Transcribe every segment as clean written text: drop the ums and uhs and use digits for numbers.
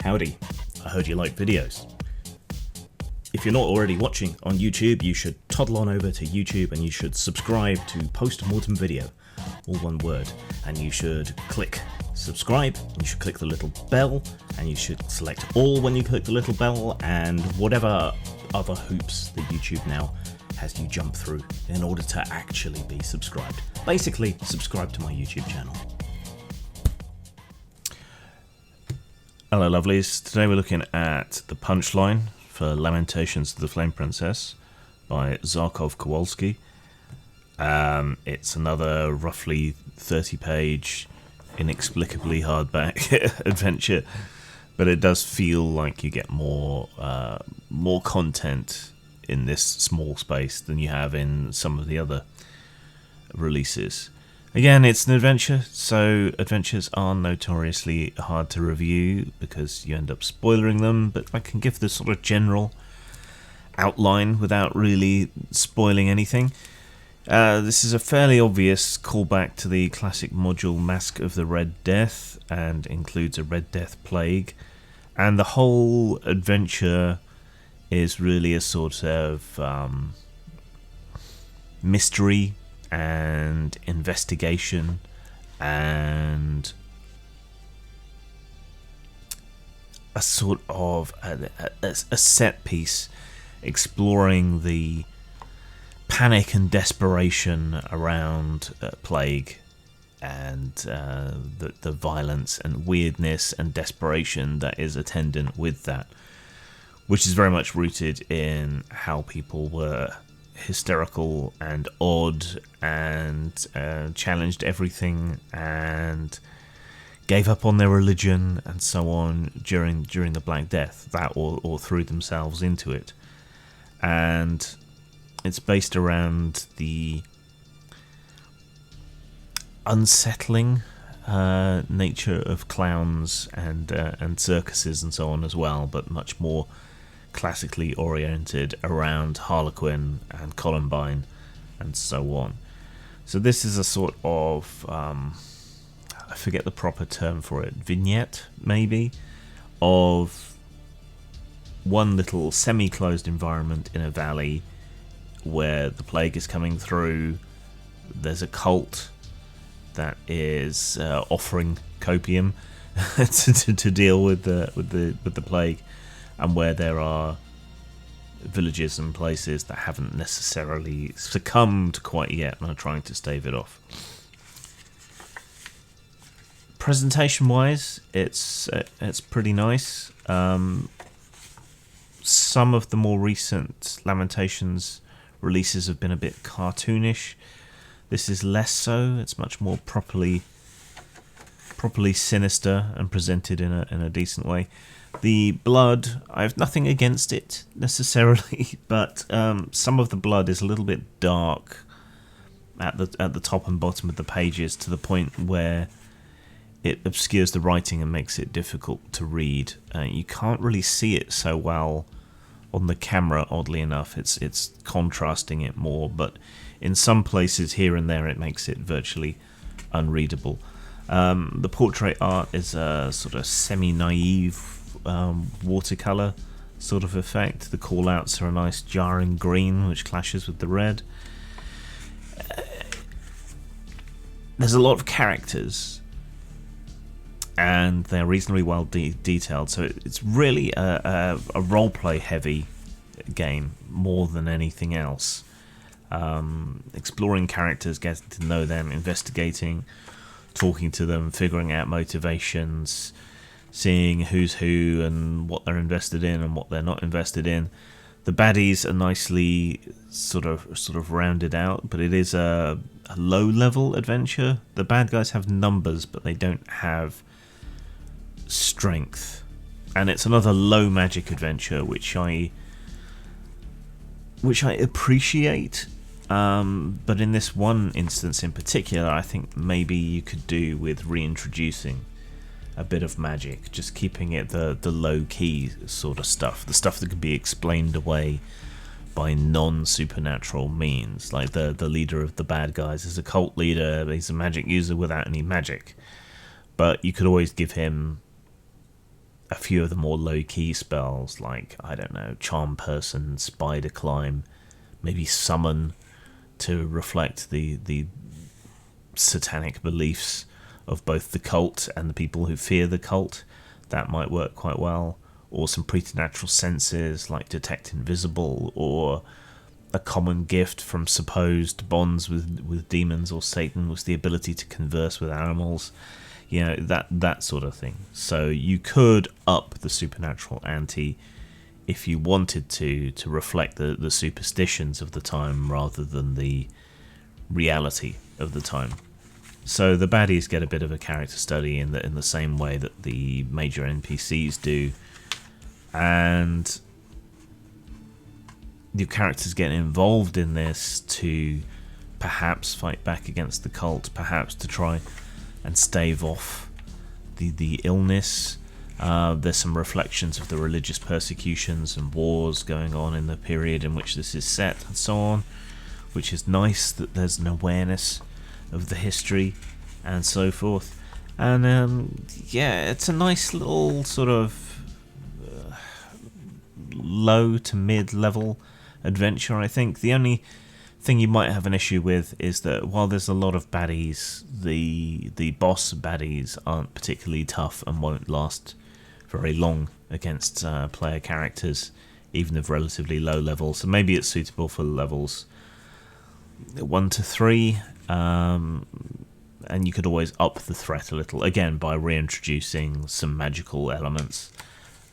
Howdy, I heard you like videos. If you're not already watching on YouTube, you should toddle on over to YouTube and you should subscribe to Post-Mortem Video, all one word, and you should click subscribe, and you should click the little bell, and you should select all when you click the little bell, and whatever other hoops that YouTube now has you jump through in order to actually be subscribed. Basically, subscribe to my YouTube channel. Hello lovelies, today we're looking at the Punchline for Lamentations of the Flame Princess by Zarkov Kowalski. It's another roughly 30-page, inexplicably hardback adventure, but it does feel like you get more content in this small space than you have in some of the other releases. Again, it's an adventure, so adventures are notoriously hard to review because you end up spoiling them, but I can give the sort of general outline without really spoiling anything. This is a fairly obvious callback to the classic module Mask of the Red Death, and includes a Red Death plague, and the whole adventure is really a sort of mystery and investigation and a sort of a set piece exploring the panic and desperation around plague and the violence and weirdness and desperation that is attendant with that, which is very much rooted in how people were hysterical and odd and challenged everything and gave up on their religion and so on during the Black Death, that or threw themselves into it. And it's based around the unsettling nature of clowns and circuses and so on as well, but much more classically oriented around Harlequin and Columbine and so on. So this is a sort of I forget the proper term for it, vignette maybe, of one little semi-closed environment in a valley where the plague is coming through. There's a cult that is offering copium to deal with the plague, and where there are villages and places that haven't necessarily succumbed quite yet and are trying to stave it off. Presentation-wise, it's pretty nice. Some of the more recent Lamentations releases have been a bit cartoonish. This is less so. It's much more properly sinister and presented in a decent way. The blood, I have nothing against it necessarily, but some of the blood is a little bit dark at the top and bottom of the pages, to the point where it obscures the writing and makes it difficult to read. You can't really see it so well on the camera, oddly enough. It's contrasting it more, but in some places here and there it makes it virtually unreadable. The portrait art is a sort of semi-naive watercolor sort of effect. The call-outs are a nice jarring green which clashes with the red. There's a lot of characters and they're reasonably well detailed, so it's really a roleplay heavy game more than anything else. Exploring characters, getting to know them, investigating, talking to them, figuring out motivations, seeing who's who and what they're invested in and what they're not invested in. The baddies are nicely sort of rounded out, but it is a low-level adventure. The bad guys have numbers, but they don't have strength. And it's another low magic adventure, which I appreciate. But in this one instance in particular, I think maybe you could do with reintroducing a bit of magic, just keeping it the low-key sort of stuff, the stuff that can be explained away by non-supernatural means. Like the leader of the bad guys is a cult leader, he's a magic user without any magic, but you could always give him a few of the more low-key spells, like, I don't know, Charm Person, Spider Climb, maybe Summon, to reflect the satanic beliefs of both the cult and the people who fear the cult. That might work quite well. Or some preternatural senses, like Detect Invisible, or a common gift from supposed bonds with demons or Satan was the ability to converse with animals. You know, that sort of thing. So you could up the supernatural ante if you wanted to reflect the superstitions of the time rather than the reality of the time. So the baddies get a bit of a character study in the same way that the major NPCs do, and your characters get involved in this to perhaps fight back against the cult, perhaps to try and stave off the illness. There's some reflections of the religious persecutions and wars going on in the period in which this is set and so on, which is nice that there's an awareness of the history and so forth. And yeah, it's a nice little sort of low to mid-level adventure. I think the only thing you might have an issue with is that while there's a lot of baddies, the boss baddies aren't particularly tough and won't last very long against player characters, even of relatively low level. So maybe it's suitable for levels 1 to 3, and you could always up the threat a little, again by reintroducing some magical elements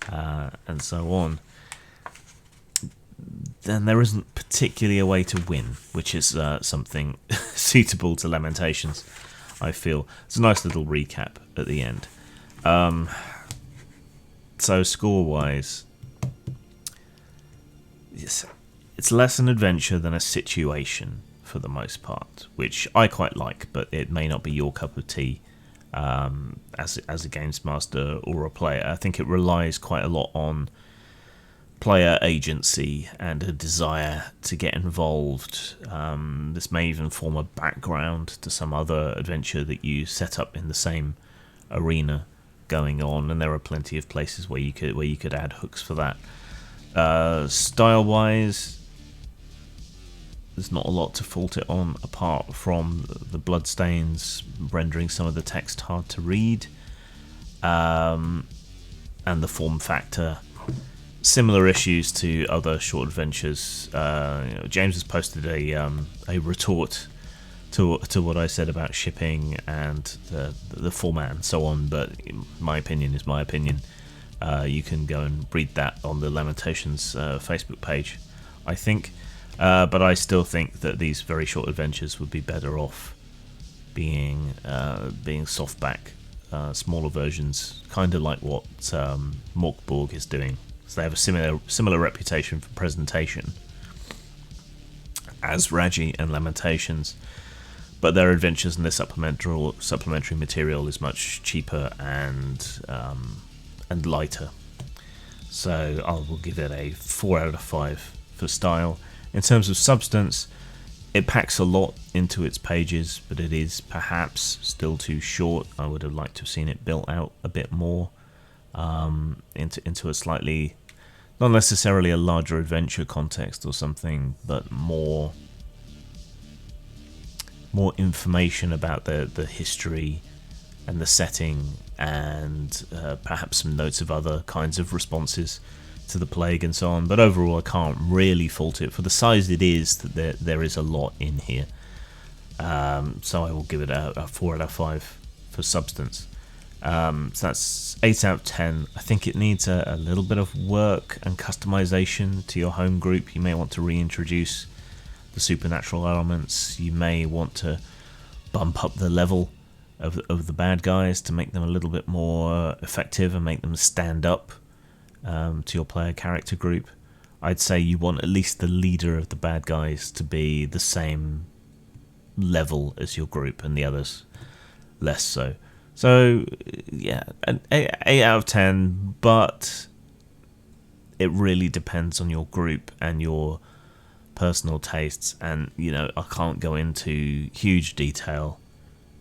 and so on. Then there isn't particularly a way to win, which is something suitable to Lamentations, I feel. It's a nice little recap at the end. So score-wise, it's less an adventure than a situation for the most part, which I quite like, but it may not be your cup of tea as a games master or a player. I think it relies quite a lot on player agency and a desire to get involved. This may even form a background to some other adventure that you set up in the same arena going on, and there are plenty of places where you could add hooks for that. Style-wise, there's not a lot to fault it on, apart from the bloodstains rendering some of the text hard to read, and the form factor. Similar issues to other short adventures. James has posted a retort to what I said about shipping and the format and so on, but my opinion is my opinion. You can go and read that on the Lamentations Facebook page, I think. But I still think that these very short adventures would be better off being softback, smaller versions, kind of like what Morkborg is doing. So they have a similar reputation for presentation as Raji and Lamentations, but their adventures in this supplementary material is much cheaper and lighter. So I will give it a 4 out of 5 for style. In terms of substance, it packs a lot into its pages, but it is perhaps still too short. I would have liked to have seen it built out a bit more into a slightly, not necessarily a larger adventure context or something, but more information about the history and the setting, and perhaps some notes of other kinds of responses to the plague and so on. But overall, I can't really fault it for the size it is. That there is a lot in here. So I will give it a 4 out of 5 for substance. So that's 8 out of 10. I think it needs a little bit of work and customization to your home group. You may want to reintroduce the supernatural elements. You may want to bump up the level of the bad guys to make them a little bit more effective and make them stand up to your player character group. I'd say you want at least the leader of the bad guys to be the same level as your group, and the others less so. So yeah, an 8 out of 10, but it really depends on your group and your personal tastes, and I can't go into huge detail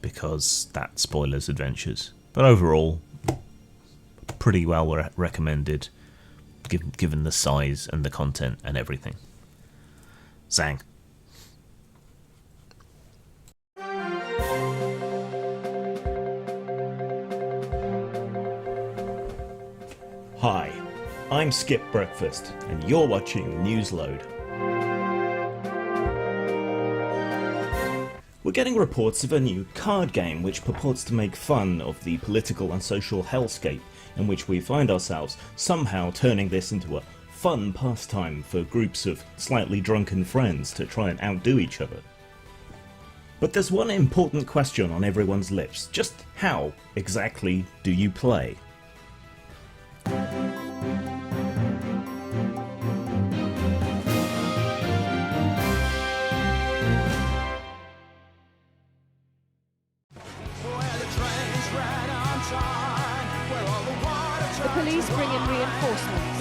because that spoilers adventures. But overall, pretty well recommended, given the size and the content and everything. Zang. Hi, I'm Skip Breakfast, and you're watching Newsload. We're getting reports of a new card game which purports to make fun of the political and social hellscape in which we find ourselves, somehow turning this into a fun pastime for groups of slightly drunken friends to try and outdo each other. But there's one important question on everyone's lips: just how exactly do you play? The police bring in reinforcements.